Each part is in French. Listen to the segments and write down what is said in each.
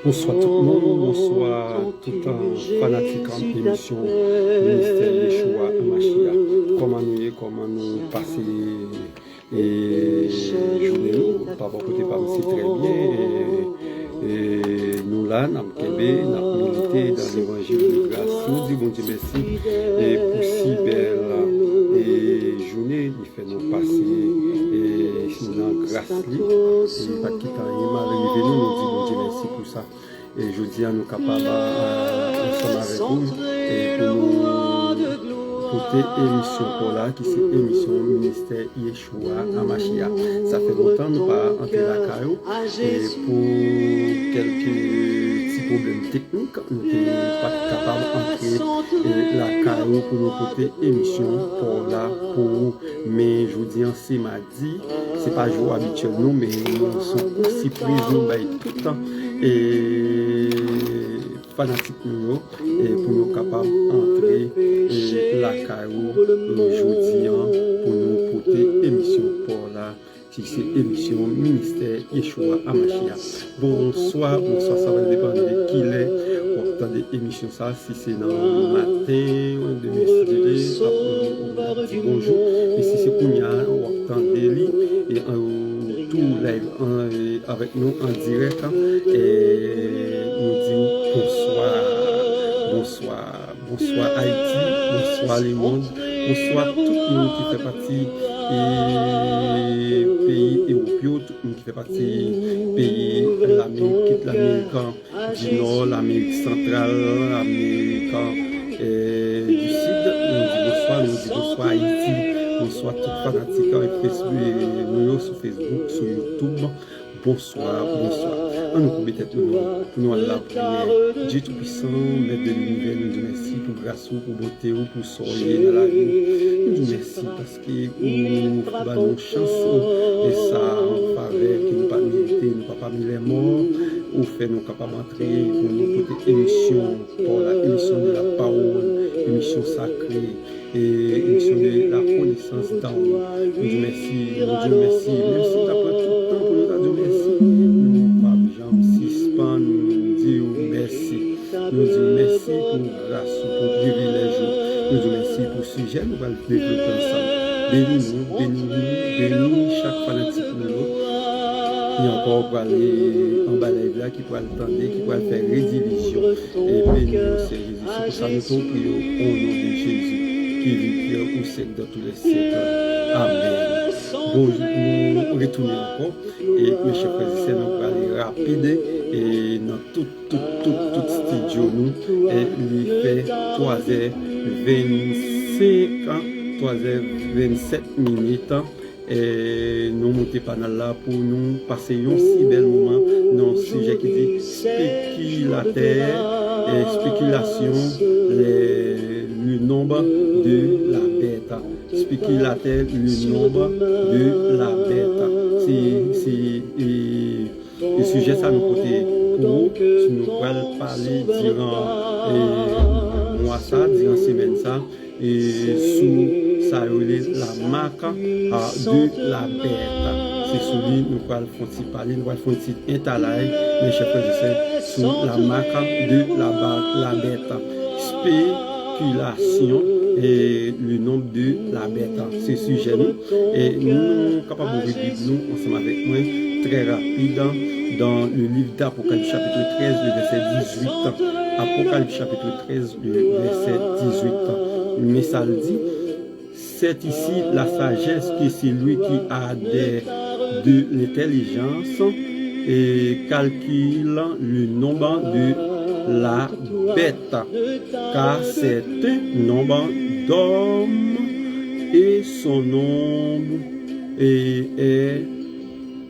Bonsoir tout le monde, bonsoir tout un fanatique en émission Ministère Yeshua Amashia. Comment nous passer et journée, papa côté par c'est très bien. Et nous là, nous avons milité dans l'évangile de grâce. Nous disons bon Dieu merci et pour si belle journée, il fait nous passer et dans grâce et pas quitter rien mal arrivé nous disons bon Dieu merci pour ça. Et je dis à nous capables ensemble avec vous et pour nous porter émission pour là qui c'est émission ministère Yeshua Amashia. Ça fait longtemps nous pas entrer la caillou et pour quelques petits problèmes techniques nous n'étions pas capables d'entrer la caillou pour nous porter émission pour là pour mais je vous dis c'est mardi c'est pas jour habituel non mais nous sommes aussi présents tout le temps et fanatique nous et pour nous capables d'entrer la caillou aujourd'hui pour nous porter émission pour la qui c'est émission ministère Yeshua Amashia. Bonsoir, ça va dépendre de qui est pour attendre émission ça si c'est dans le matin ou demi-midi bonjour et si c'est pour nous on attend et tout live avec nous en direct et nous disons bonsoir Haïti, bonsoir les mondes, bonsoir tout le monde qui fait partie du pays européen, tout le monde qui fait partie du pays l'Amérique du Nord, l'Amérique centrale, l'Amérique du Sud. Nous disons bonsoir Haïti, bonsoir tout fanatique nous sur Facebook, sur YouTube. Bonsoir. On nous coupe tête pour nous la prière. Dieu Tout-Puissant, Maître de l'univers, nous disons merci pour grâce, pour beauté, pour soleil dans la vie. Nous disons merci parce que nous avons une chance et ça en faveur qui nous pas mérité, nous pas mis les morts, ou fait nous capables d'entrer pour nous porter émission pour la émission de la parole, émission sacrée et émission de la connaissance dans nous. Nous disons merci, même si ça prend tout le temps pour nous dire merci. Nous pas jamais suspend, nous disons merci. Nous disons merci pour grâce, pour privilège. Nous disons merci pour ce sujet, nous allons le développer ensemble. Bénis chaque fanatique de nous. Et encore pour aller en bas là, qui pourra attendre, qui pourra faire rédivision. Et bénis nous, c'est Jésus. C'est pour ça que nous prions au nom de Jésus, qui vit au siècle de tous les siècles. Amen. Bon, nous retournons encore et mes chers frères et sœurs, nous allons aller rapide et dans tout studio nous et il fait 3h27 minutes et nous montons pas là pour nous passer un si bel moment dans un sujet qui dit spéculateur et spéculation le nombre de la bête. Spéculateur, le nombre de la bête. Le sujet, ça nous côté pour si nous pouvons parler durant mois ça, durant semaine ça, et sous ça la marque de la bête. C'est sous lui, nous pouvons parler, nous pouvons faire un talaï, mes chers frères et sœurs, sous la marque de la bête. Spéculation et le nombre de la bête. C'est sujet nous et nous sommes capables de vivre nous ensemble avec moi très rapide dans le livre d'Apocalypse chapitre 13 le verset 18. Apocalypse chapitre 13 le verset 18. Mais ça le dit, c'est ici la sagesse que c'est lui qui a de l'intelligence et calcule le nombre de la bête, car c'est un nombre d'hommes et son nombre est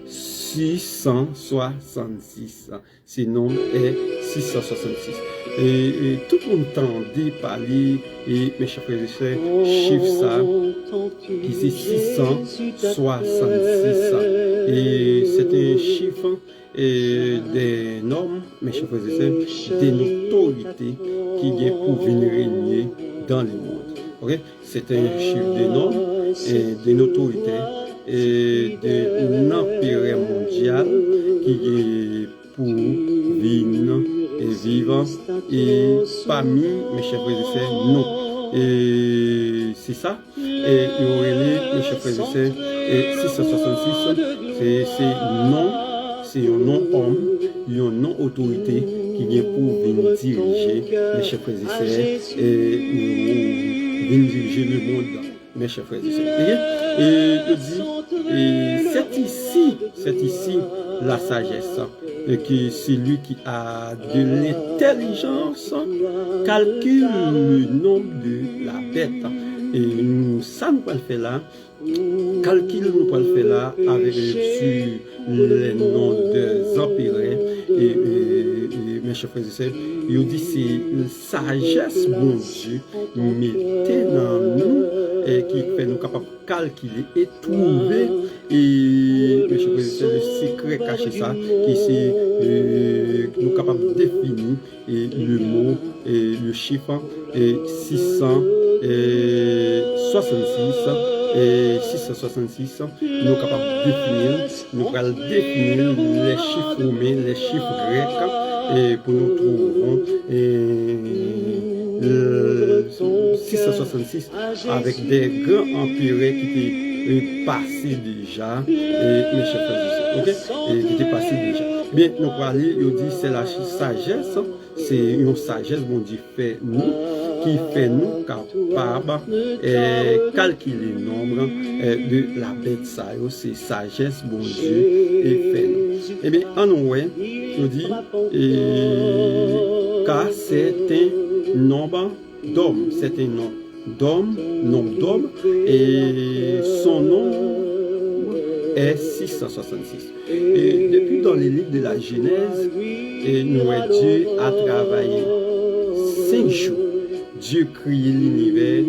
666. Ce nombre est 666. Et tout le monde entendait parler, et mes chers frères et sœurs, chiffre ça, qui c'est 666. Et c'est un chiffre des normes, mes chers frères et sœurs, des autorités qui viennent pour venir régner dans le monde. Okay? C'est un chiffre des normes et des autorités et d'un empire mondial qui est pour venir vivre et parmi mes chers frères et sœurs, non. Et c'est ça. Et il y aurait mes chers frères et sœurs, et 666, c'est non, c'est un non-homme, un non-autorité qui vient pour venir diriger mes chers frères et sœurs et venir diriger le monde, mes chers frères et sœurs. Et je dis, et c'est ici la sagesse, et que c'est lui qui a de l'intelligence, calcule le nombre de la bête. Et nous, ça nous peut le faire là, calcul nous peut le faire là, avec sur les noms des empires, et mes chers frères et sœurs, il dit c'est la sagesse, bon Dieu, mettez dans nous, et qui fait nous capables de calculer et trouver, et mes chers frères et sœurs, le secret caché ça, qui c'est nous capables de définir et le mot, et le chiffre, et 666 et 666, nous sommes capables de définir, nous allons définir les chiffres romains, les chiffres grecs, et pour nous trouver 666 avec des grands empires qui étaient passés déjà, et mes chers frères et sœurs, et qui étaient passés déjà. Bien, nous allons il dit c'est la sagesse, c'est une sagesse, bon Dieu fait nous, qui fait nous capables de calculer le nombre de la bête, ça, c'est sagesse, bon Dieu, et fait nous. Eh bien, en nous, nous dit, car c'est un nombre d'hommes, c'est un nombre d'hommes, et son nom est 666. Et depuis dans les livres de la Genèse, Dieu a travaillé 5 jours. Dieu créé l'univers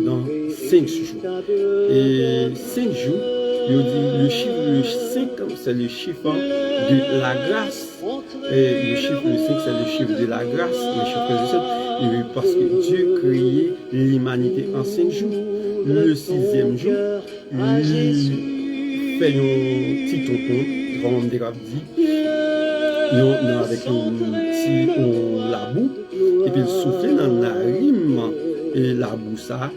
dans 5 jours. Et 5 jours, il dit le chiffre 5, c'est le chiffre de la grâce. Et le chiffre 5, c'est le chiffre de la grâce, mes chers frères et sœurs, parce que Dieu créé l'humanité en 5 jours. Le 6e jour, il fait un petit tonton, comme on dit, avec un petit labou, et puis il souffle dans la rime, et la boussa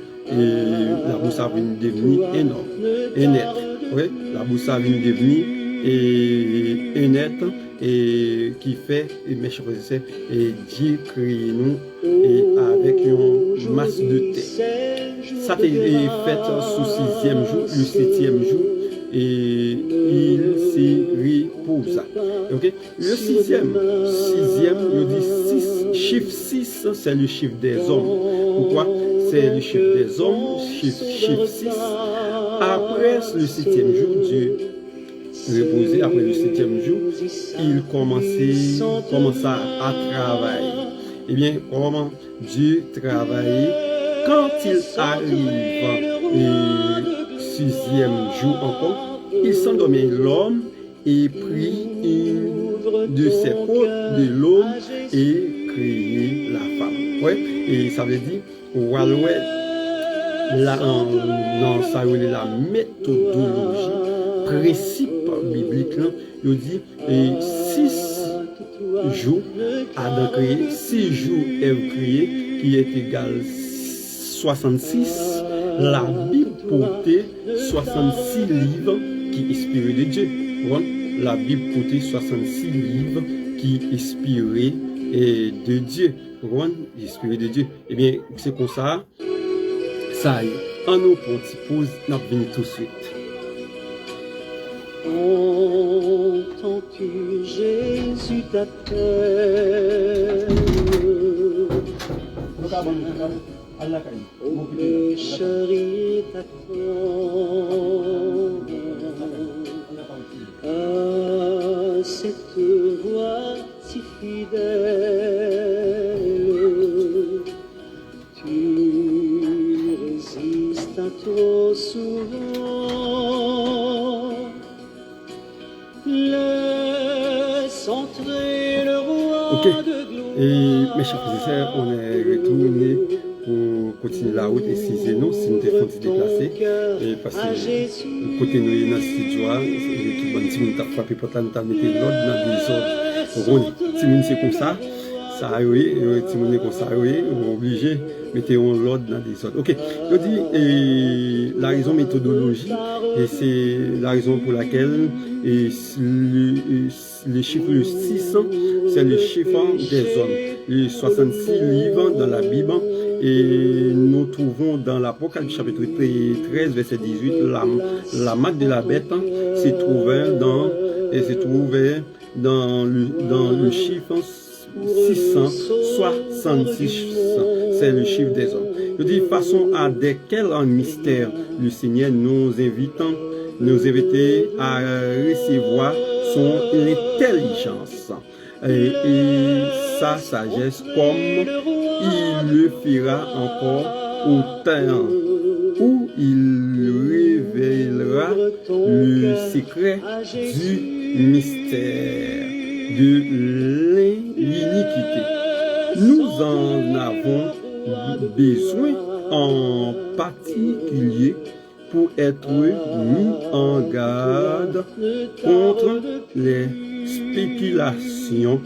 vient devenir énorme, et net. Oui, la boussa vient devenir et net, et qui fait, et mes chers frères et sœurs, et Dieu crée nous et avec une masse de terre. Ça a été fait sous 6e jour, le 7e jour, et il se repose. Okay? Le 6e, il dit 6, chiffre 6, c'est le chiffre des hommes. Pourquoi? C'est le chiffre des hommes, chiffre 6. Après le 7e jour, Dieu reposait, après le 7e jour, il commença à travailler. Eh bien, comment Dieu travaillait? Quand il arrive le 6e jour encore, il s'endormit l'homme et prit une de ses côtes de l'homme et créé la femme. Ouais, et ça veut dire, là, dans ça, la méthodologie, principe biblique, il dit 6 jours Adam créé, 6 jours Ève créé, qui est égal 66. La Bible portait 66 livres qui inspiraient de Dieu. La Bible portait 66 livres qui inspiraient de Dieu. Inspirés de Dieu. Eh bien, c'est comme ça. Ça y est. En nous, pour une petite pause, nous venons tout de suite. Entends-tu Jésus t'appelle? Au pécheur il t'attend. À cette voix si fidèle, tu résistes à trop souvent. Laisse entrer le roi de gloire. Et mes chers frères et sœurs, on est retourné pour continuer la route et si c'est nous, si nous devons se déplacer, parce que côté nous est dans le studio, tout le monde, si nous avons frappé pour nous mettre l'ordre dans des ordres. Si nous c'est comme ça, ça, oui, si vous êtes comme ça, oui, obligé, mettez l'ordre dans des autres. Ok, je dis, et la raison méthodologie, et c'est la raison pour laquelle et le chiffre 600, c'est le chiffre des hommes. Les 66 livres dans la Bible, et nous trouvons dans l'Apocalypse chapitre 13, verset 18, la marque de la bête se trouvait dans le chiffre 666, c'est le chiffre des hommes. Je dis, façon à quel mystère le Seigneur nous invite à recevoir son intelligence et sa sagesse, comme il le fera encore au temps où il révélera le secret du mystère de l'iniquité. Nous en avons besoin en particulier pour être mis en garde contre les spéculations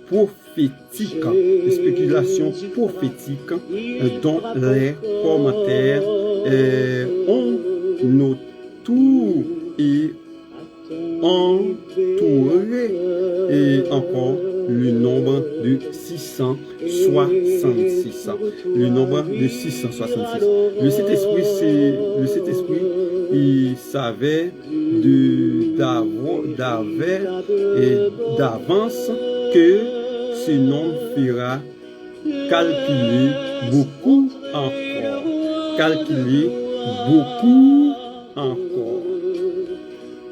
prophétiques, dont les commentaires ont autour et entouré et encore le nombre de 666. Le nombre de 666. Le Saint-Esprit, il savait d'avance que ce nombre fera calculer beaucoup encore.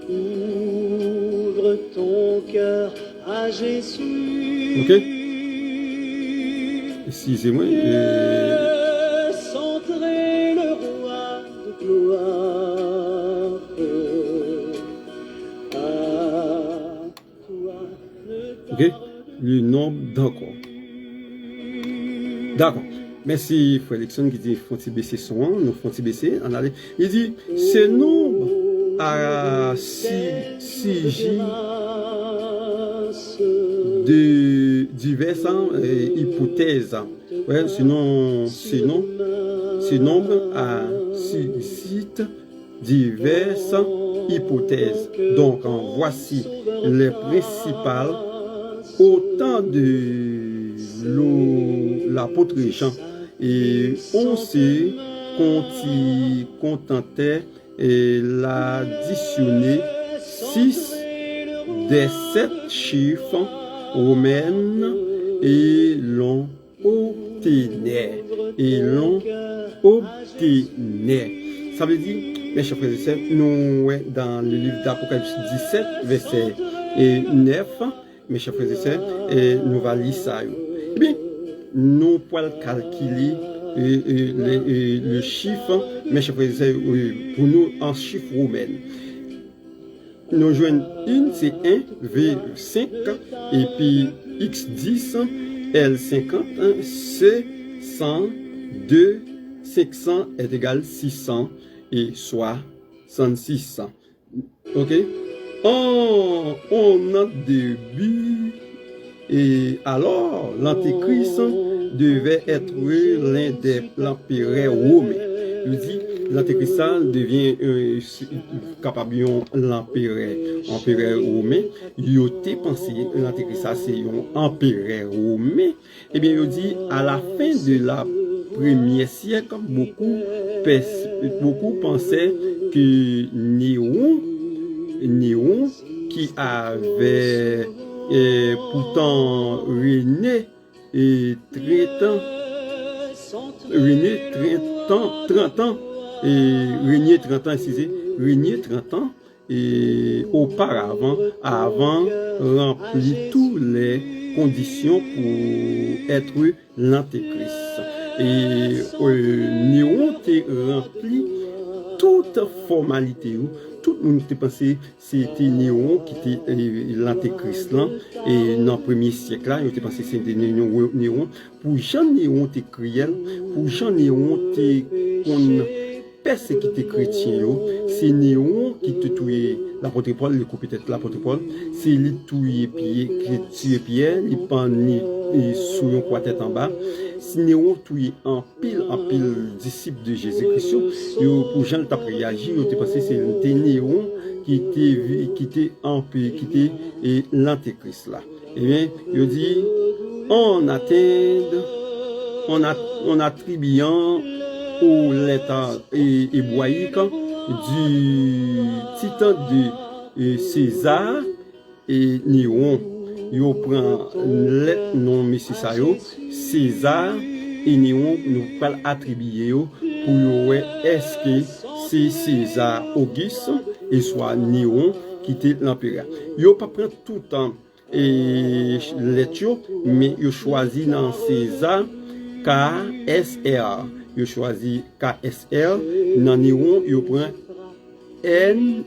Ouvre ton cœur à Jésus. Ok? Excusez-moi. Centrer le roi de gloire. À toi le Ok? Le nombre d'encore. D'accord. Merci, Frère Alexandre, qui dit faut-il baisser son, nous faut-il baisser. Il dit ce nombre à 6J de diverses hypothèses. Ouais, ce nombre a suscite diverses hypothèses. Donc, voici les principales. Autant de l'apôtre Jean, et on se contentait et l'additionner 6 des 7 chiffres romaines et l'on obtenait. Ça veut dire, mes chers frères et sœurs, nous, dans le livre d'Apocalypse 17, verset 9, mes chers frères et sœurs, et nous allons lire ça. Eh bien, nous pouvons calculer le chiffre, mes chers frères et sœurs, pour nous en chiffre romain. Nous joignons une, c'est 1, V5, et puis X10, L50, C100, 2, 500 est égal 600 et soit 106. Ok? On a début et alors l'antéchrist devait être l'un des l'empereur romain. Je dis l'antéchrist devient capable l'empereur romain. Il a pensé l'antéchrist c'est un empereur romain. Et bien il dit à la fin de la premier siècle beaucoup pensaient que Néron qui avait pourtant régné 30 ans et auparavant avant rempli toutes les conditions pour être l'antéchrist. Et Néron a rempli toute formalité. Tout le monde était pensé c'était Néron qui était l'antéchrist là. Et dans le premier siècle là, il était pensé c'était Néron. Pour Jean Néron était cruel, pour Jean Néron était persécuté chrétien, c'est Néron qui te tué l'apôtre Paul, le coup peut-être l'apôtre Paul, c'est lui tué Pierre, il sous un quartet en bas. Si néon touye en pile disciple de Jésus-Christ, pour Jean t'a réagi, yo te pensé c'est néon qui était l'antéchrist là. Eh bien, il dit on attribuant au l'état hébraïque du titan de César et Néron. Yo prend le nom monsieur ça yo César et Néron nous pas attribuer pour yo est-ce que c'est César Auguste et soit Néron qui était l'empereur. Yo pas prendre tout le temps et lecture mais yo choisi dans César KSR. Yo choisi KSR dans Néron yo prend NRON.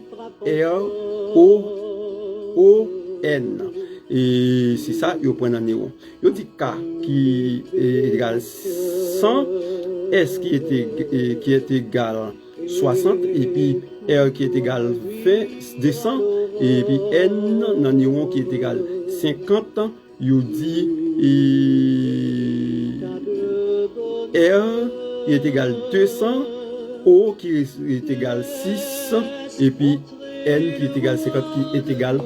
Et c'est ça, il prend un néon. Il dit K qui est égal 100, S qui est égal 60, et puis R qui est égal 200, et puis N dans néon qui est égal 50, il dit R qui est égal 200, O qui est égal 6, et puis N qui est égal 50 qui est égal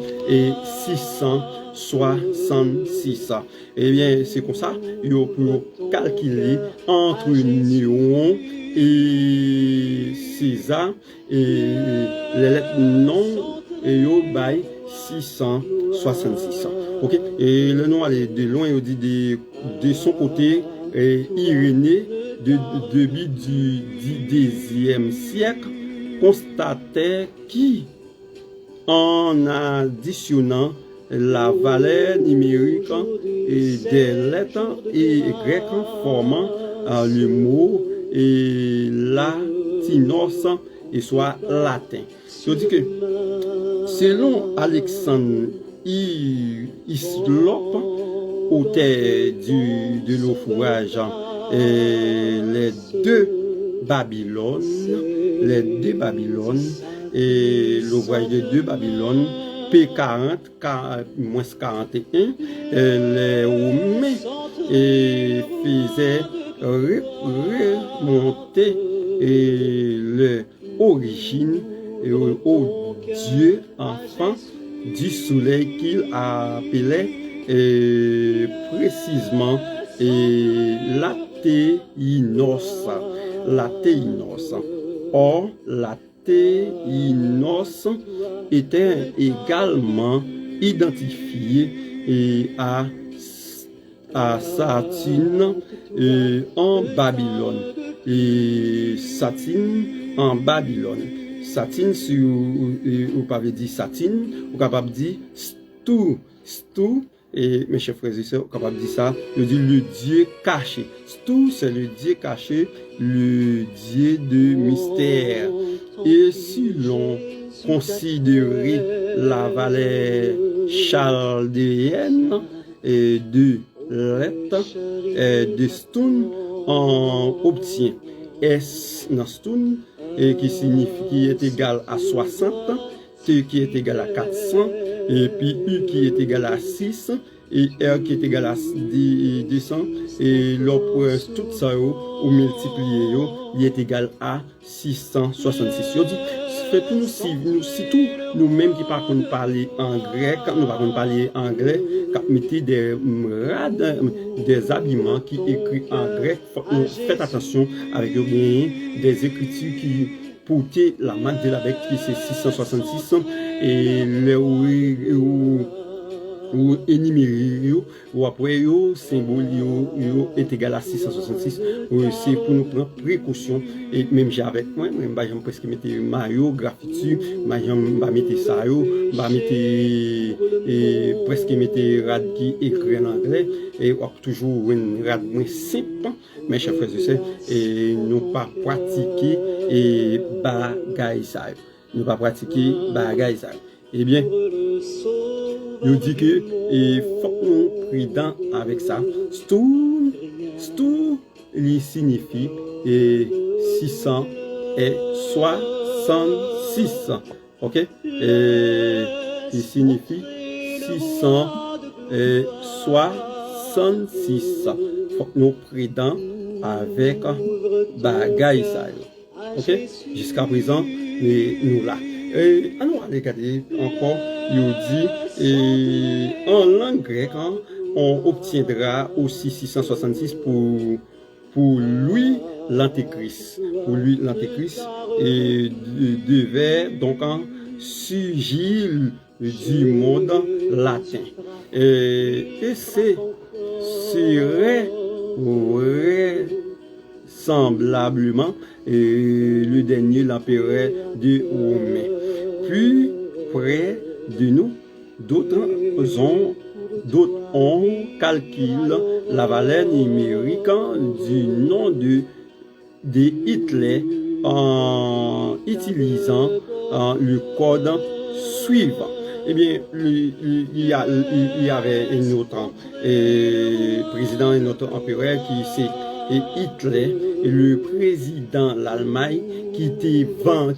666. Eh bien, c'est comme ça, il peut calculer entre Néron et César et les lettres non et yo by 666. OK? Et le nom allait de loin, il dit de son côté Irénée début du 10e siècle constatait qui en additionnant la valeur numérique et des lettres et grecques formant le mot et latinos et soit latin. Je dis que selon Alexandre Hislop, auteur de l'ouvrage les deux Babylones et l'ouvrage de deux Babylone P40 moins 41 les Romains faisaient remonter l'origine au Dieu enfant du soleil qu'il appelait précisément l'athéinos. Or, l'athéinos était également identifié à Saturne en Babylone. Et Saturne en Babylone. Saturne, si vous pouvez dire Saturne, vous capable de dire Stu. Et mes chers frères et sœurs, capable de dire ça, je dis le Dieu caché. Tout c'est le Dieu caché, le Dieu de mystère. Et si l'on considérait la valeur chaldéenne de lettres de Stone, on obtient S dans Stone, qui signifie qui est égal à 60, T qui est égal à 400, et puis U qui est égal à 6, et R qui est égal à 200, et l'autre, tout ça, ou multiplié, il est égal à 666. Je dis, fait nous, si tout nous-mêmes qui parlons parler en grec, nous parlons parler anglais, mettez des habillements qui écrit en grec, faites attention avec des écritures qui portent la marque de la bête qui c'est 666 et ou énuméré ou après yo symbole yo est égal à 666. C'est pour nous prendre précaution et même j'ai avec moi même pas j'aime presque mettre maillot graffiti mais j'aime pas mettre ça yo pas mettre presque mettre rad qui écrit en anglais et toujours une rad moins simple mes chers frères et sœurs et nous pas pratiquer et bagaille ça nous pas pratiquer bagaille ça eh bien je dis que il faut qu'on prudent avec ça. Stu, il signifie 666. Ok? Il signifie 666. 66. Faut que nous prudents avec bagaille ça. OK? Jusqu'à présent, nous là. On va regarder encore, il dit, en langue grecque, on obtiendra aussi 666 pour lui l'antéchrist. Pour lui l'antéchrist devait donc surgir du monde latin. Et serait vraisemblablement le dernier l'empereur de Romain. Plus près de nous, d'autres ont calculé la valeur numérique du nom de Hitler en utilisant le code suivant. Eh bien, il y avait un autre président, un autre empereur qui c'est Hitler, le président de l'Allemagne qui était pendant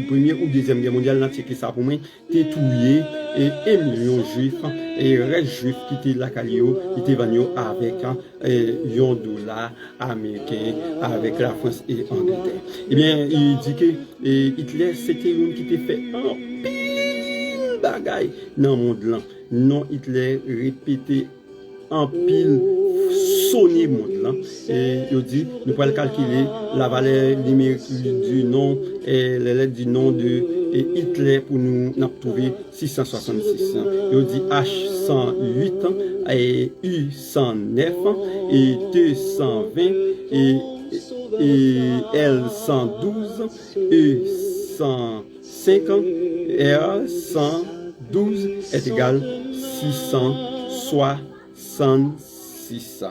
première ou deuxième guerre mondiale, n'a checké ça pour moi, était tué et 1 million de juifs et reste juif qui était la Calio, qui était venu avec $1 américain avec la France et Angleterre. Eh bien, il dit que Hitler c'était un qui était fait en pile bagaille dans le monde là. Non, Hitler répétait en pile sonner monde là et il dit nous pouvons calculer la valeur numérique du nom et les lettres du nom de Hitler pour nous trouver 666. Il dit H108 et U109 et 220 et L112 E105 R112 est égal 666.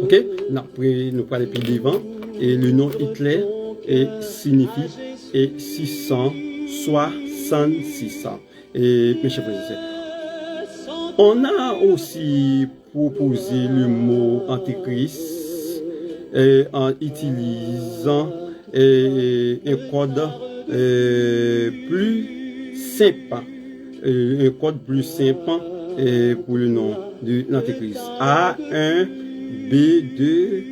Ok, nous prenons aller plus devant et le nom Hitler signifie 666. Et mes chers frères, on a aussi proposé le mot antéchrist en utilisant un code plus simple, un code plus simple pour le nom de l'antéchrist. A1, B2,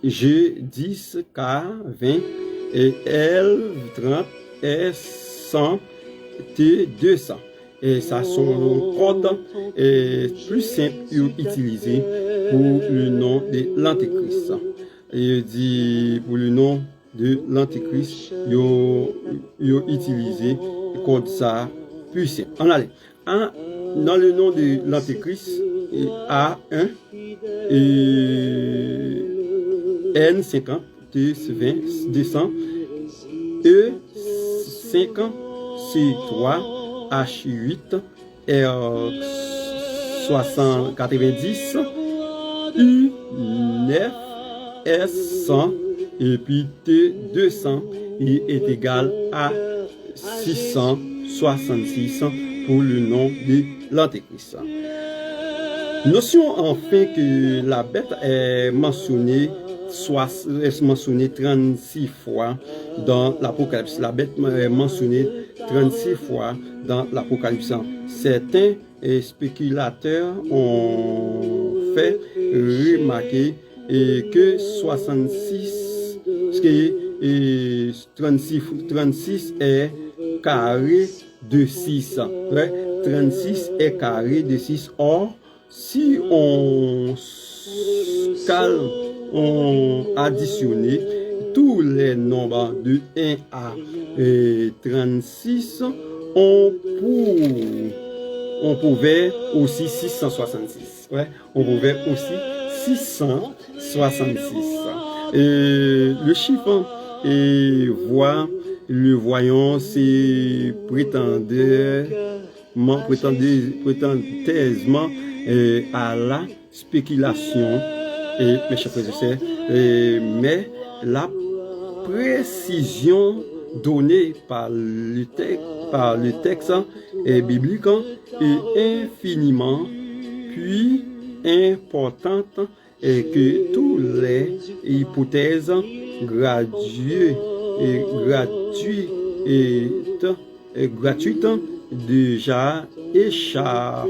G10, K20, et L30, S100, T200. Et ça sont code plus simple à utiliser pour le nom de l'antéchrist. Et il dit pour le nom de l'antéchrist, il a utilisé le code ça plus simple. On allait. Dans le nom de l'antéchrist, A1 et N50, T20, 200, E50, C3, H8, R690, U9, S100 et puis T200 est égal à 666 pour le nom de l'antéchrist. Notion enfin que la bête est mentionnée 36 fois dans l'Apocalypse. La bête est mentionnée 36 fois dans l'Apocalypse. Certains spéculateurs ont fait remarquer que 36 est carré de 6. 36 est carré de 6. Or, si on additionné tous les nombres de 1 à 36, on pouvait aussi 666. On pouvait aussi 666. Le chiffre le voyant, c'est prétendeusement à la spéculation. Et mes chers frères et sœurs, mais la précision donnée par le texte biblique est infiniment plus importante et que toutes les hypothèses gratuites déjà échafaudées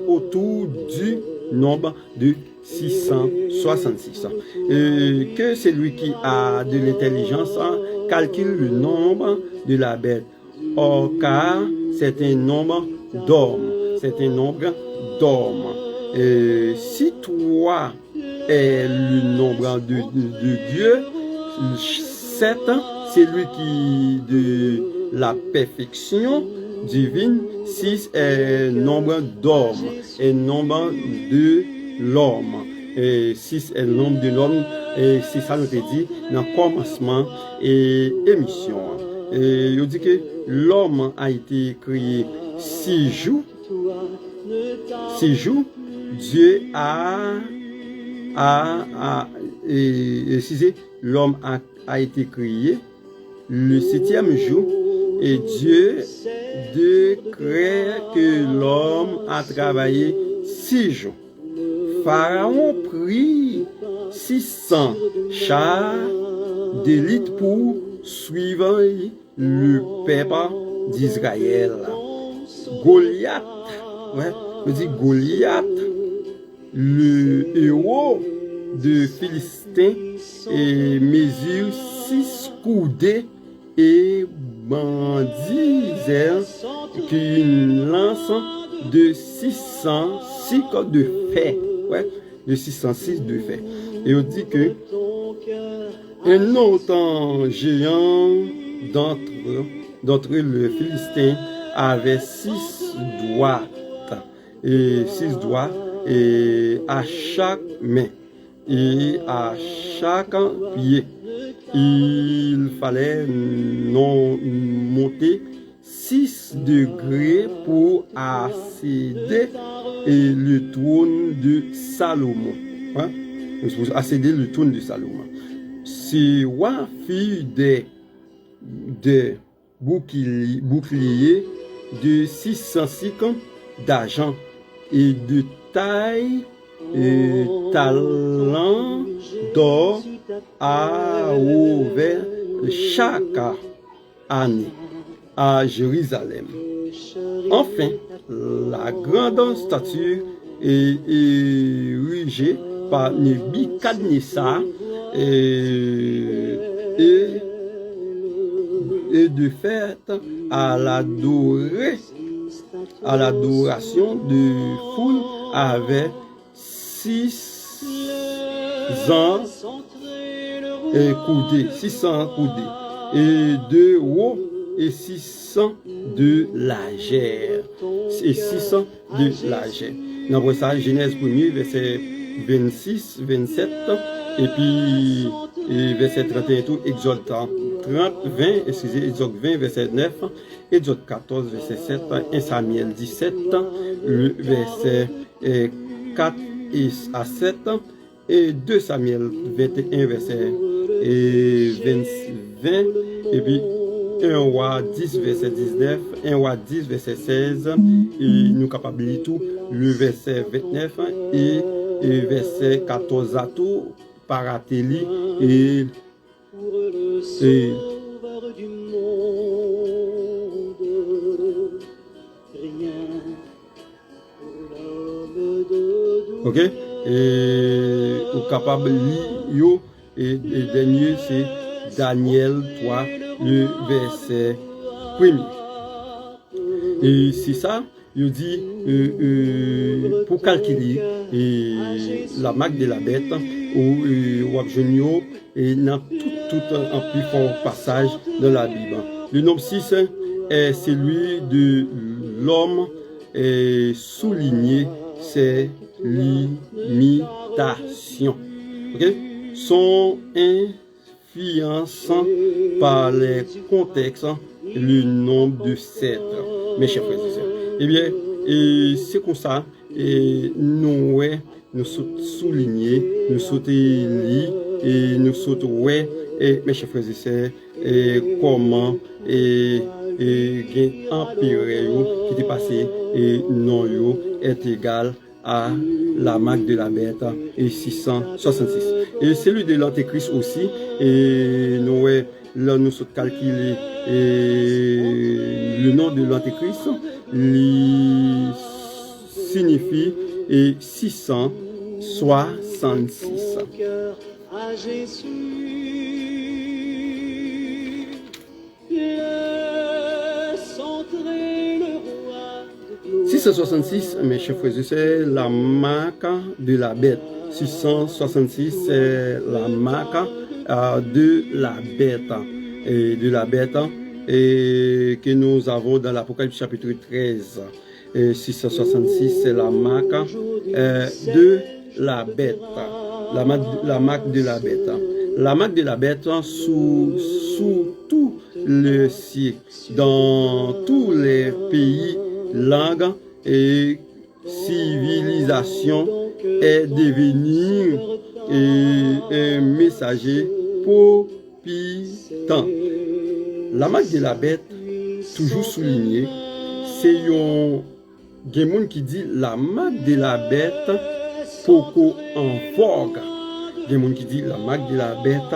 autour du nombre de 666. Que celui qui a de l'intelligence calcule le nombre de la bête. Or, car c'est un nombre d'hommes. C'est un nombre d'hommes. Si toi est le nombre de Dieu, 7, c'est lui qui de la perfection divine, 6 est nombre d'hommes, et nombre de l'homme. Et 6 est le nombre de l'homme, et c'est ça nous dit dans le commencement et émission. Et il dit que l'homme a été créé 6 jours. 6 jours, Dieu l'homme a été créé le 7e jour et Dieu décrète que l'homme a travaillé 6 jours. Pharaon prit 600 chars d'élite pour suivre le peuple d'Israël. Goliath, Goliath, le héros de Philistin, mesure 6 coudées et bandisait qu'une lance de 606 de fer. De 606 de fer. Et on dit que un autre géant d'entre le Philistin avait 6 doigts et 6 doigts et à chaque main et à chaque pied. Il fallait monter 6 degrés pour accéder le trône de Salomon. Accéder le trône de Salomon. Ce roi fit des boucliers de 650 d'argent et de taille et talent d'or à ouvert chaque année à Jérusalem. Enfin, la grande statue est érigée par Nebuchadnezzar et de fait à l'adoration de foule avec 600 coudées et de haut et 600 de largeur et 600 de largeur. Dans ça, Genèse 1er, verset 26, 27 et puis verset 31 tout, Exode 20, verset 9, Exode 14, verset 7, 1 Samuel 17, le verset 4 à 7, et 2 Samuel 21, verset 20, et puis 1 roi 10, verset 19, 1 roi 10, verset 16, et nous capables tout, le verset 29, et verset 14 à tout, Paratélie, et du monde, rien pour l'homme de doux. ok, et au capable yo et dernier c'est Daniel 3 le verset 1er. Et c'est ça, il dit pour calculer la marque de la bête ou Wabjenio et dans tout un plus fort passage dans la Bible. Le nombre 6 est celui de l'homme souligné ses limitations. Okay? Sont influençants par les contextes, le nombre de 7. Mes chers frères et sœurs. Eh bien, c'est comme ça, nous souligner, nous sauter lire et nous sauter mes chers frères et sœurs, comment et gen empire qui était passé et non yo est égal à la marque de la bête et 666. Et celui de l'antéchrist aussi, et nous là nous sommes calculé et le nom de l'antéchrist signifie et 666. À Jésus, 666, mes chers frères, c'est la marque de la bête. 666, c'est la marque de la bête. Et de la bête et que nous avons dans l'Apocalypse chapitre 13. Et 666, c'est la marque de la bête. La marque de la bête. La marque de la bête sous tout le ciel, dans tous les pays, langues et civilisations, est devenu un messager palpitant. La marque de la bête, toujours soulignée, c'est un monde qui dit la marque de la bête poco en vogue. Il y a des gens qui disent la marque de la bête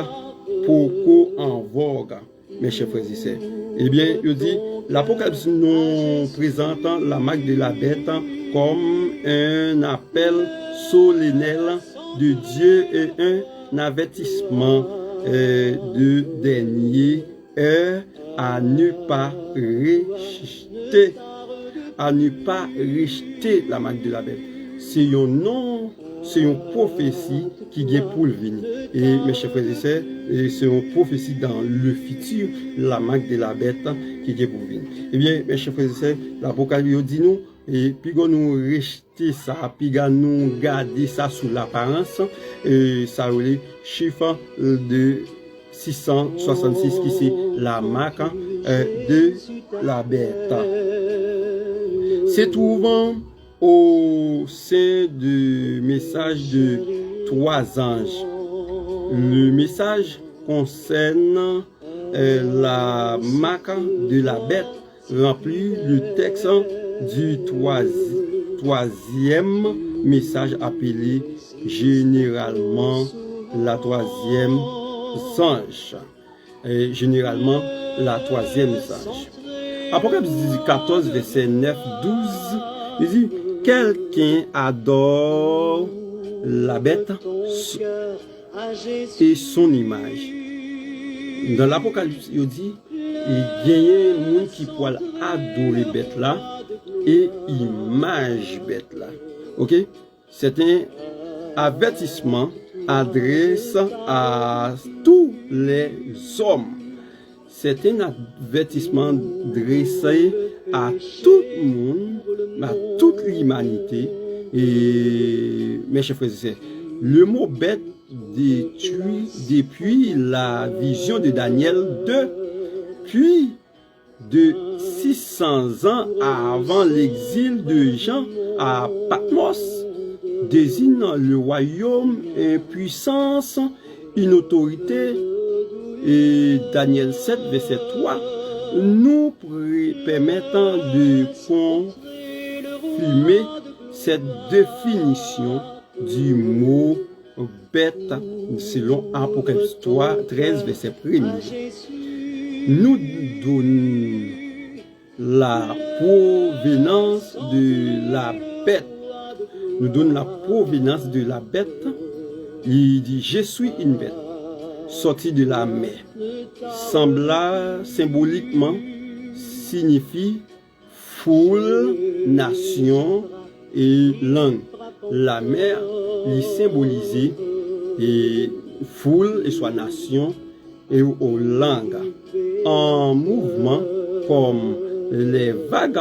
poco en vogue, mes chers frères et sœurs. Eh bien, il dit l'Apocalypse nous présente la marque de la bête comme un appel solennel de Dieu et un avertissement de dernier heure à ne pas rejeter, la marque de la bête. C'est un nom, c'est une prophétie qui est pour le venir. Et mes chers frères et sœurs, c'est une prophétie dans le futur, la marque de la bête qui est pour le venir. Eh bien, mes chers frères et sœurs, l'Apocalypse dit nous, et puis nous rejeter ça, puis nous garder ça sous l'apparence, et ça le chiffre de 666 qui c'est la marque de la bête. C'est trouvant au sein du message de 3 anges. Le message concerne la marque de la bête, remplit le texte du troisième message appelé généralement la 3e ange. Et généralement la 3e ange. Apocalypse 14, verset 9, 12, il dit quelqu'un adore la bête et son image. Dans l'Apocalypse, il dit il y a un monde qui peut adorer bête là et image bête là. Ok? C'est un avertissement adresse à tous les hommes. C'est un avertissement dressé à tout le monde, à toute l'humanité. Et mes chers frères et sœurs, le mot bête détruit depuis la vision de Daniel 2, puis de 600 ans avant l'exil de Jean à Patmos, désigne le royaume, une puissance, une autorité. Et Daniel 7, verset 3, nous permettant de confirmer cette définition du mot bête selon Apocalypse 3, 13, verset 1. Nous donne la provenance de la bête. Nous donne la provenance de la bête. Il dit, je suis une bête, sortie de la mer. Semblable, symboliquement, signifie foule, nation et langue. La mer est symbolisée et foule et soit nation et aux langues. En mouvement comme les vagues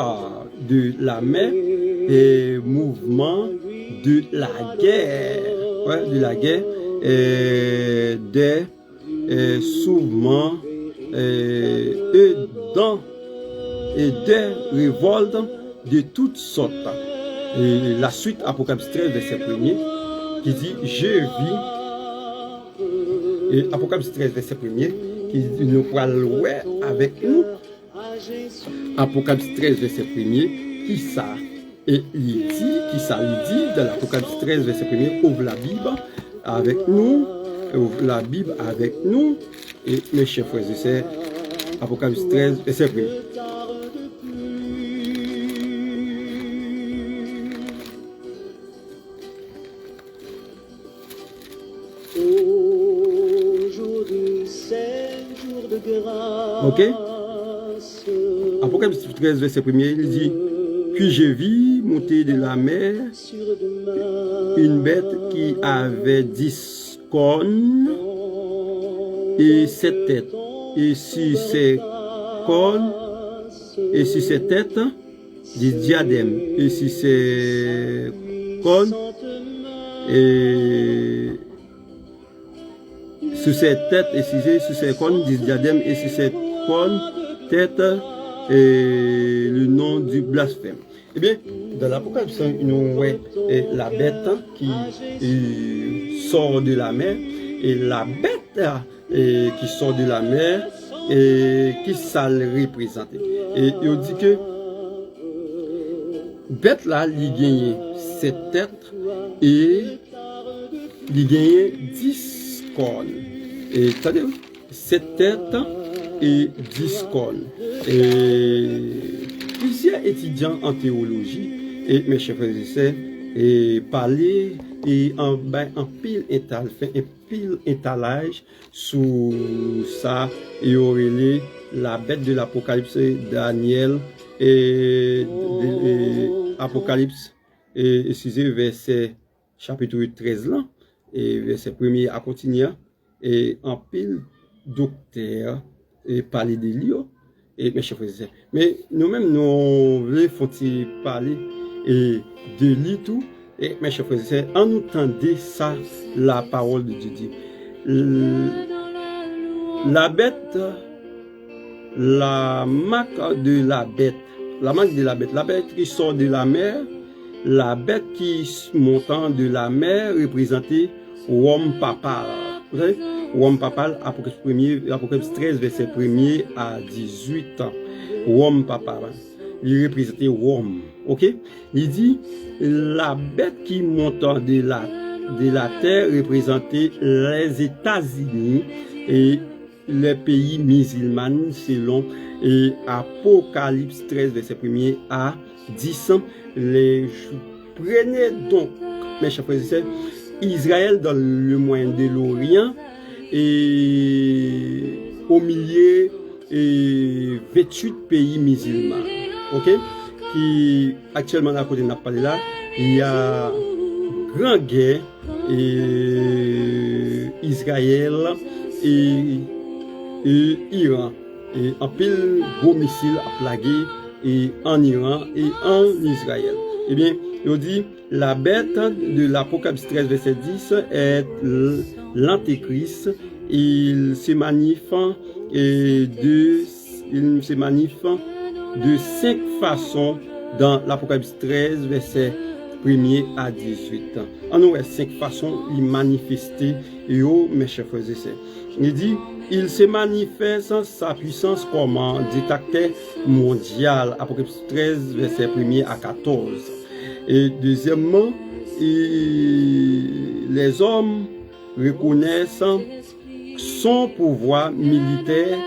de la mer et mouvement de la guerre. Ouais, de la guerre et des souvent et des révoltes de toutes sortes. Et la suite, Apocalypse 13, verset 1er, qui dit, je vis, et Apocalypse 13, verset 1er, qui dit, nous pourrons louer avec nous, Apocalypse 13, verset 1er, qui ça? Et il dit, qui ça lui dit, dans l'Apocalypse 13, verset 1er, ouvre la Bible avec nous, ouvre la Bible avec nous, et mes chers frères et sœurs, Apocalypse 13, verset 1er. Ok? Apocalypse 13, verset 1er, il dit, puis je vis monter de la mer une bête qui avait 10 cornes et 7 têtes. Et sur ses cornes et sur ses têtes, des diadèmes. Et sur ses cornes et sur ses têtes et sur ses cornes, des diadèmes. Et sur ses cornes, têtes, et le nom du blasphème. Eh bien, dans l'Apocalypse, nous voyons la bête qui sort de la mer, et la bête qui sort de la mer, et qui ça le représente. Et il dit que bête là, il gagne 7 têtes et il gagne 10 cornes. Et c'est-à-dire 7 têtes et 10 cornes. Et plusieurs étudiants en théologie, et mes chers frères et sœurs, et parler et en pile étalage sur ça, et aurait la bête de l'Apocalypse, Daniel, et Apocalypse, et excusez, verset chapitre 13 là, et verset 1er à continuer, et en pile docteur, et parler de lui, et mes chers frères et sœurs. Mais nous-mêmes, nous voulons parler et de lui tout, et mes chers frères et sœurs, en nous tendez ça, la parole de Dieu. La bête, la marque de la bête, la bête qui sort de la mer, la bête qui montant de la mer représentée Rome papal. Vous savez, Rome papal, Apocalypse 13, verset 1er à 18 ans. Rome papal. Il représentait Rome. Ok? Il dit, la bête qui monte de la terre représentait les États-Unis et les pays musulmans selon et Apocalypse 13, verset 1er à 10 ans. Prenez donc, mes chers frères et sœurs, Israël dans le moyen de l'Orient et au milieu et 28 pays musulmans, ok, qui actuellement à côté de Naples là, il y a grande guerre et Israël et Iran et en pile gros missiles à plaguer et en Iran et en Israël. Eh bien, il dit la bête de l'Apocalypse 13 verset 10 est l'Antéchrist. Il se manifeste de 5 façons dans l'Apocalypse 13 verset 1er à 18. En nous, 5 façons il manifester et mes chers frères et sœurs. Il dit il se manifeste sa puissance comme un dictateur mondial. Apocalypse 13 verset 1er à 14. Et deuxièmement, les hommes reconnaissent son pouvoir militaire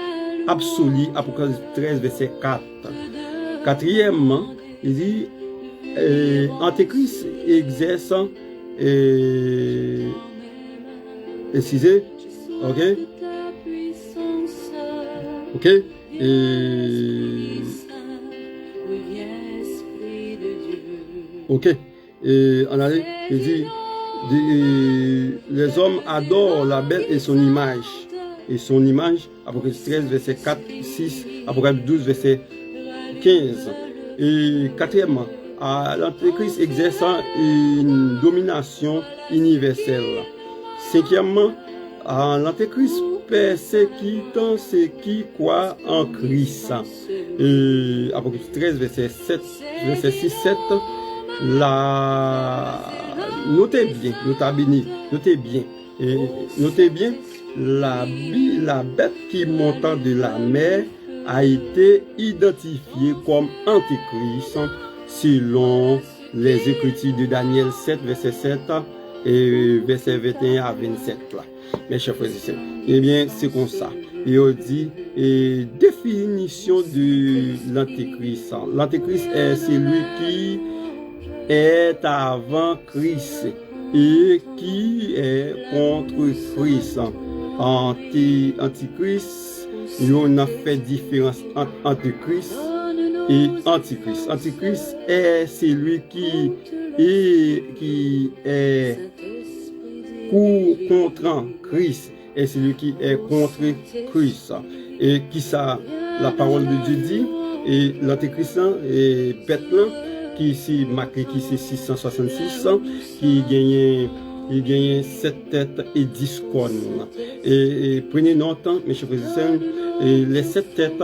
absolu. Apocalypse 13 verset 4. Quatrièmement, il dit Antéchrist exerce excusez, ok, ok, ok, et on a dit, il dit les hommes adorent la bête et son image. Et son image, Apocalypse 13, verset 4, 6, Apocalypse 12, verset 15. Et quatrièmement, l'Antéchrist exerce une domination universelle. Cinquièmement, l'Antéchrist persécute ceux qui croient en Christ. Et Apocalypse 13, verset 7, verset 6, 7, notez bien, la bête qui montant de la mer a été identifié comme antéchrist selon les Écritures de Daniel 7, verset 7 et verset 21 à 27 là. Mes chers frères et sœurs, eh bien, c'est comme ça. Et on dit, définition de l'antéchrist. L'antéchrist est celui qui est avant Christ et qui est contre Christ. Antichrist, on a fait différence entre Christ et Antichrist. Antichrist est celui qui est contre Christ et celui qui est contre Christ. Et qui ça, la parole de Dieu dit, et l'antéchrist est bête qui ici marqué qui c'est 666, qui gagne 7 têtes et 10 cornes. Et prenez note, mes chers frères et les 7 têtes,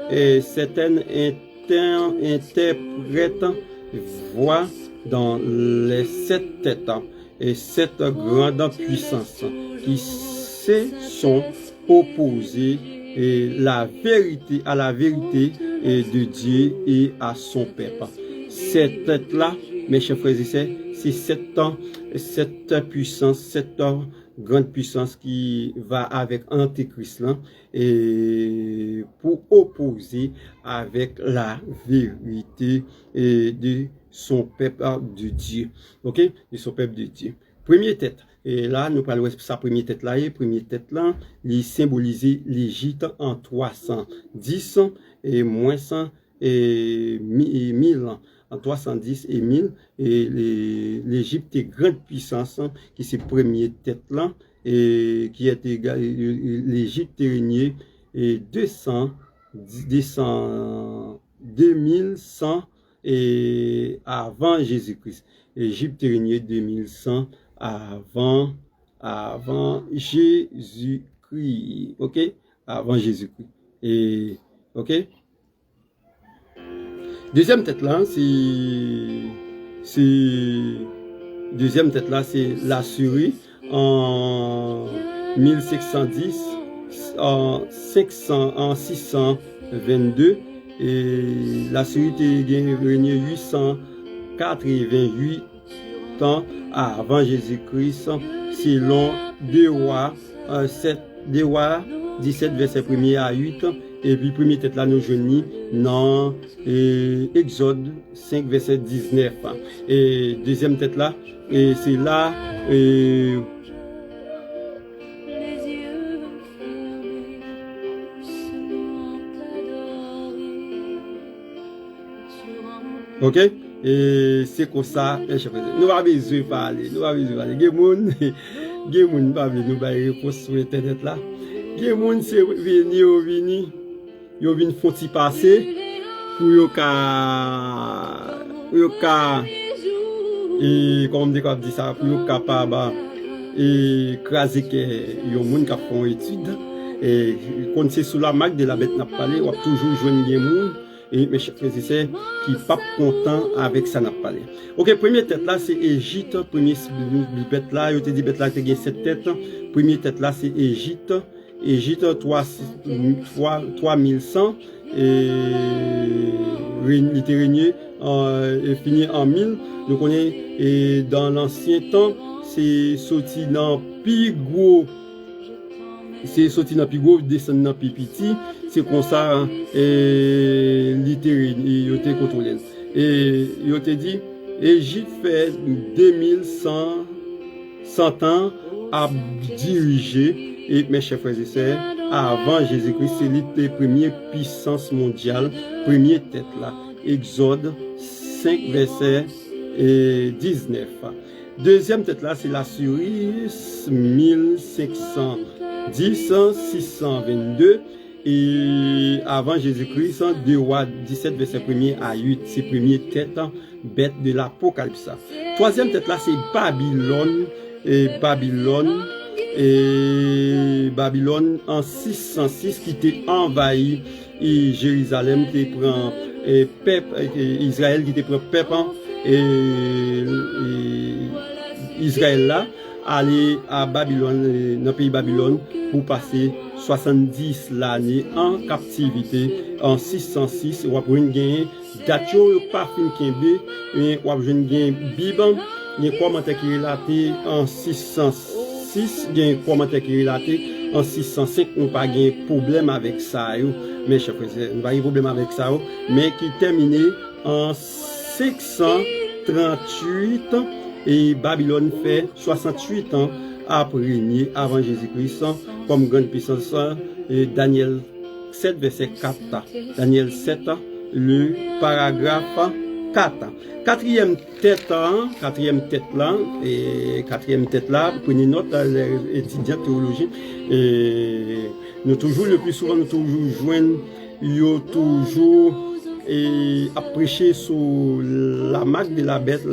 et certaines interprètes voient dans les 7 têtes et 7 grandes puissances qui se sont opposées et la vérité à la vérité de Dieu et à son peuple. Cette tête-là, mes chers frères et sœurs, c'est cette puissance, cette grande puissance qui va avec Antéchrist là, et pour opposer avec la vérité de son peuple de Dieu. Ok? De son peuple de Dieu. Première tête. Et là, nous parlons de sa première tête là. Et première tête là, il symbolise l'Égypte en 310 et moins 100 et 1000 ans. En 310 et 1000, et l'Égypte est grande puissance, qui c'est première tête là, et qui est égal, l'Égypte est régné et 2100 et avant Jésus-Christ. L'Égypte est régné 2100 avant Jésus-Christ, ok? Avant Jésus-Christ. Et, ok? Deuxième tête là, deuxième tête là, c'est l'Assyrie en 1610, en 622, et l'Assyrie a régné 888 ans avant Jésus-Christ, selon 2 Rois 17 verset 1er à 8. Et puis, première tête là, nous joignons dans Exode 5, verset 19. Et deuxième tête là, et c'est là, ok? Et c'est comme ça, nous avons besoin de parler, nous avons besoin de parler. Il y a des gens qui nous réponse sur Internet là. Il y a des gens qui viennent. Yo vin font-ti passer pour yo et comme dit ça pour yo capable et craser que yo moun qui font étude et quand c'est sous la marque de la bête n'a parlé on toujours joindre des moun et mes chers frères et sœurs qui pas content avec ça n'a parlé. OK, première tête là c'est Égypte, premier bête là, yo te dit bête là te gagne 7 têtes. Première tête là c'est Égypte 3100 et il était régné et fini en 1000. Donc on est et dans l'ancien temps c'est sorti dans Pigo, descend dans Pipiti, c'est comme ça et il était contrôlé et il était dit Égypte fait 2100 ans à diriger. Et mes chers frères et sœurs, avant Jésus-Christ, c'est la première puissance mondiale, première tête là. Exode 5, verset 19. Deuxième tête là, c'est l'Assyrie, 1510, 622. Et avant Jésus-Christ, 2 Rois 17, verset 1er à 8, c'est première tête, bête de l'Apocalypse. Troisième tête là, c'est Babylone. Et Babylone en 606 qui était envahi et Jérusalem qui prend Israël qui était prend peuple et Israël là aller à Babylone dans le pays Babylone pour passer 70 l'année en captivité en 606 ou après gagner date yo pas fin kembe mais ou après gagner Bible il y a commentaire qui relaté en 606 il y a un commentaire qui relaté en 605 on pas gain problème avec ça yo mais chef frère on pas un problème avec ça yo, mais qui terminé en 538 et Babylone fait 68 ans après régner avant Jésus-Christ comme grande puissance et Daniel 7 verset 4 Daniel 7 le paragraphe 4 quatrième tête là et quatrième tête là prenez note les étudiants théologiens et nous toujours le plus souvent nous toujours joindre yo toujours et à prêcher sur la marque de la bête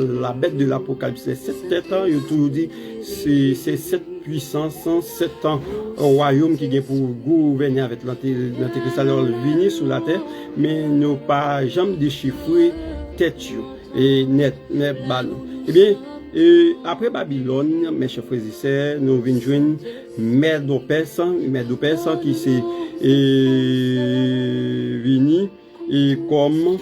de l'Apocalypse. Cette tête, il a toujours dit, c'est cette puissance, 7 ans, royaume qui vient pour gouverner avec l'Antéchrist. Alors, venir sur la terre, mais ne pas jamais déchiffrer tête et net ballon. Eh bien, après Babylone, mes chers frères et sœurs, nous venons joindre Médo-Perse qui s'est venu et comme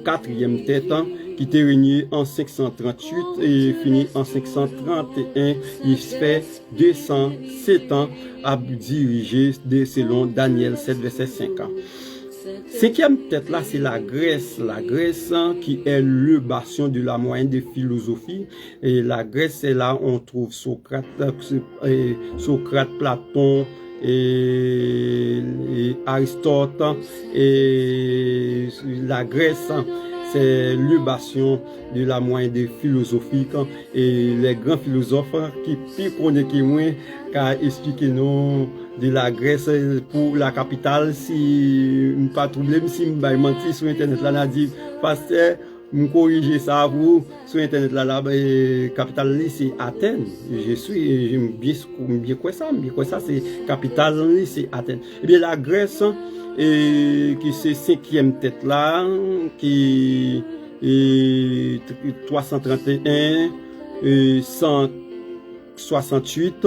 quatrième tête qui était régné en 538 et fini en 531. Il fait 207 ans à diriger selon Daniel 7 verset 5 ans. Cinquième tête là, c'est la Grèce. La Grèce qui est le bastion de la moyenne de philosophie. Et la Grèce, c'est là on trouve Socrate, Platon, et Aristote. Et la Grèce, c'est le bastion de la moyenne de philosophie. Et les grands philosophes qui connaissent qui moins qu'à expliquer nous de la Grèce pour la capitale, si pas de problème, si je menti sur internet là, dit pasteur, me corriger ça vous sur internet là, capitale c'est Athènes. J'aime bien quoi ça, c'est capitale c'est Athènes. Et bien la Grèce et qui c'est cinquième tête là qui est 331 et 168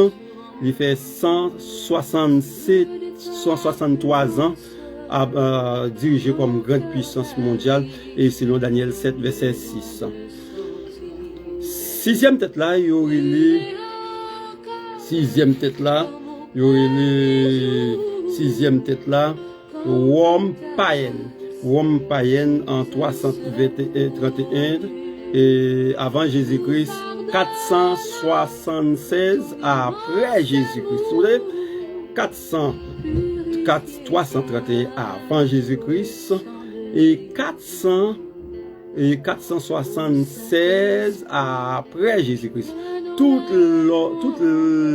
il fait 163 ans à diriger comme grande puissance mondiale et selon Daniel 7 verset 6. Sixième tête là, il y aurait les sixième tête là, Rome païenne en 331 et avant Jésus-Christ 476 après Jésus-Christ. 331 avant Jésus-Christ et 476 après Jésus-Christ. Toutes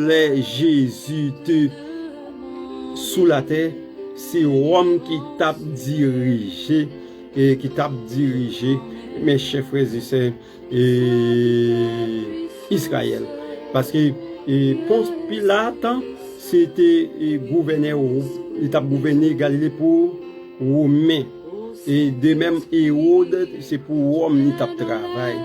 les Jésus sous la terre, c'est Rome qui t'a dirigé mes chers frères et sœurs Israël. Parce que Ponce Pilate, c'était gouverneur, il a gouverné Galilée pour Romain. Et de même Hérode, c'est pour Rome il a travaillé.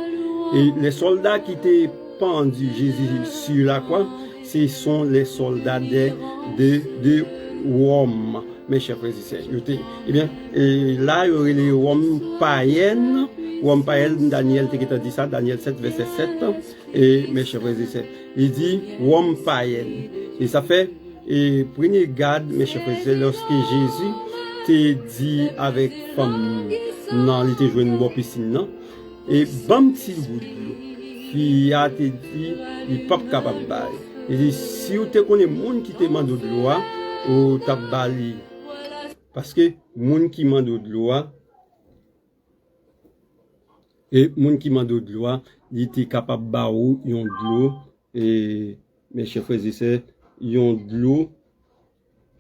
Et les soldats qui étaient pendus Jésus sur la croix, ce sont les soldats de Rome. Mes chers frères et sœurs, eh bien, et là, il y aurait les Rome païennes, Daniel t'a dit ça, Daniel 7, verset 7, et mes chers frères et sœurs, il dit Rome païenne. Et ça fait, et prenez garde, mes chers frères et sœurs, lorsque Jésus t'a dit avec femme, non, il était joué une bonne piscine, non, et bam petit bout de l'eau, qui a dit, il n'est pas capable de bailler. Il dit, si vous te connaissez monde qui te demande de l'eau, ou t'a bali. Parce que moun qui mande de l'eau et moun qui mande de l'eau, il était capable ba ou yon de l'eau et mes chers frères et sœurs, yon de l'eau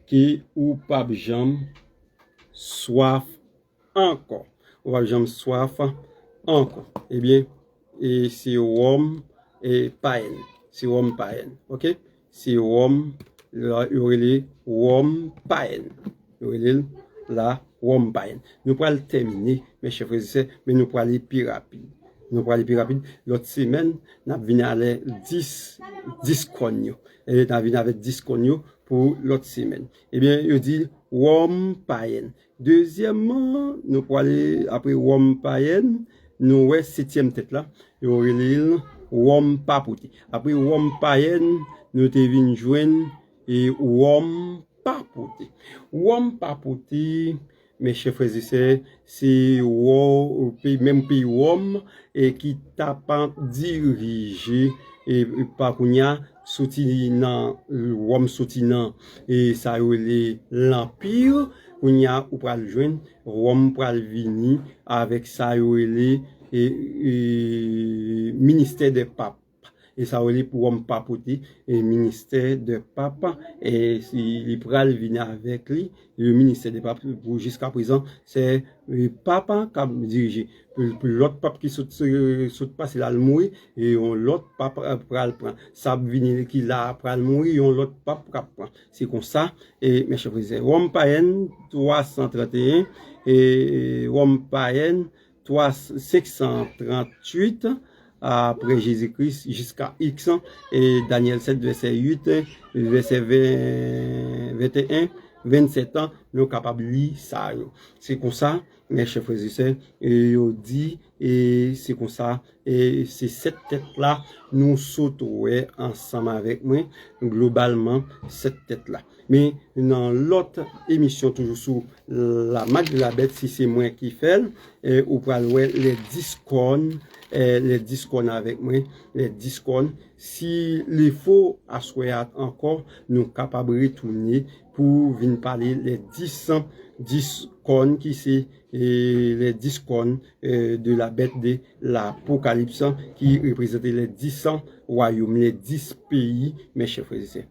qui ou pas jam soif encore. Ou pas jam soif encore. Eh bien, et c'est Rome et païen. C'est Rome païen. OK? C'est Rome Rome païen. La Rome païenne. Nous pourrons terminer, mes chers frères et sœurs, mais nous pourrons aller plus rapide. nous pour aller plus rapide. L'autre semaine, nous venons aller 10 cognos. Et nous venons avec 10 cognos pour l'autre semaine. Eh bien, il dit Wom Payen. Deuxièmement, nous pour aller après Wom Payen, nous ouais 7e tête là, il y aurait l'île Wom Papouti. Après Wom Payen, nous te vinn joindre et Wom Papouti. Wom Papouti, mes chers frères et sœurs, c'est même pays Wom et qui t'a pas dirigé et par kounya soutenant Wom soutenant et ça l'empire kounya ou pral joindre Wom pral vini avec ça et ministère des papes. Et ça veut pour Wom Papouti et ministère de pape et il pral venir avec lui le ministère des papes pour jusqu'à présent c'est le papa qui a dirigé l'autre pape qui saute passer là le mourir et l'autre pape pral prendre ça venir qui là pral mourir l'autre pape prend c'est comme ça et mes chers frères Wom Payen 331 et Wom Payen 538 après Jésus-Christ jusqu'à X et Daniel 7 verset 8 verset 21 27 ans nous capables de lire ça c'est comme ça mes chers frères et sœurs et on dit et c'est comme ça et c'est cette tête là nous sautons ensemble avec moi globalement cette tête là mais dans l'autre émission toujours sur la marque de la bête si c'est moi qui fais et ou pour les discords avec moi les discords si les faux assoyat encore nous capables de retourner pour venir parler les 10 cornes qui c'est les 10 cornes de la bête de l'Apocalypse qui représente les 10 royaumes, les 10 pays, mes chers frères et sœurs.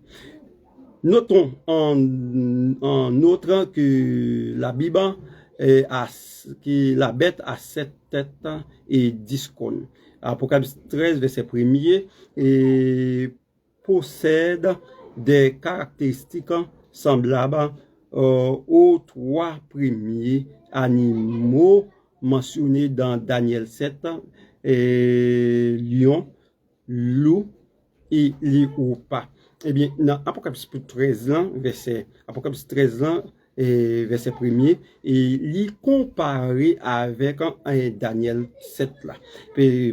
Notons en autre que la Bible que la bête a 7 têtes et 10 cornes. Apocalypse 13 verset 1er et possède des caractéristiques semblables aux 3 premiers animaux mentionnés dans Daniel 7, lion, loup et léopard. Eh bien, dans Apocalypse 13 verset 1er, et il comparé avec Daniel 7 là.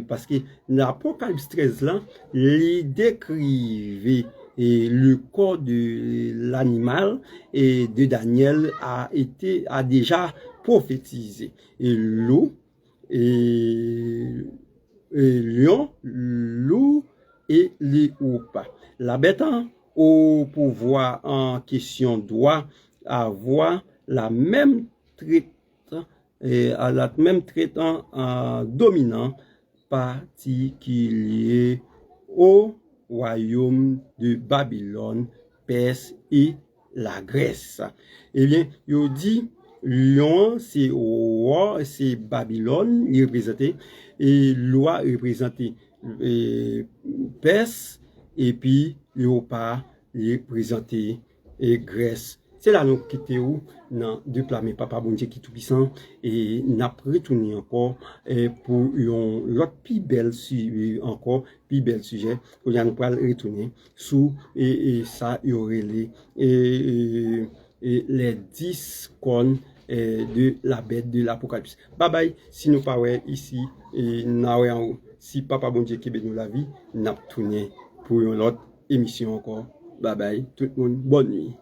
Parce que l'Apocalypse 13 là, il décrivait et le corps de l'animal et de Daniel a déjà prophétisé. Et loup, et lion, loup et léopard. La bête au pouvoir en question doit avoir la même traitement dominant particulier au royaume de Babylone, Perse et la Grèce. Eh bien, il dit, lion, c'est roi, c'est Babylone, il représentait, et loi représentait Perse, et puis léopard, il représentait Grèce. C'est là nous quittons dans deux plats mais papa bon Dieu qui tout puissant et n'a retourné encore pour l'autre plus belle sujet encore plus bel sujet où nous pourrons retourner sous et ça y aurait les 10 cornes de la bête de l'Apocalypse. Bye bye si nous pas ici et en haut si papa bon Dieu qui bénit la vie n'a tourné pour une autre émission encore. Bye bye tout le monde bonne nuit.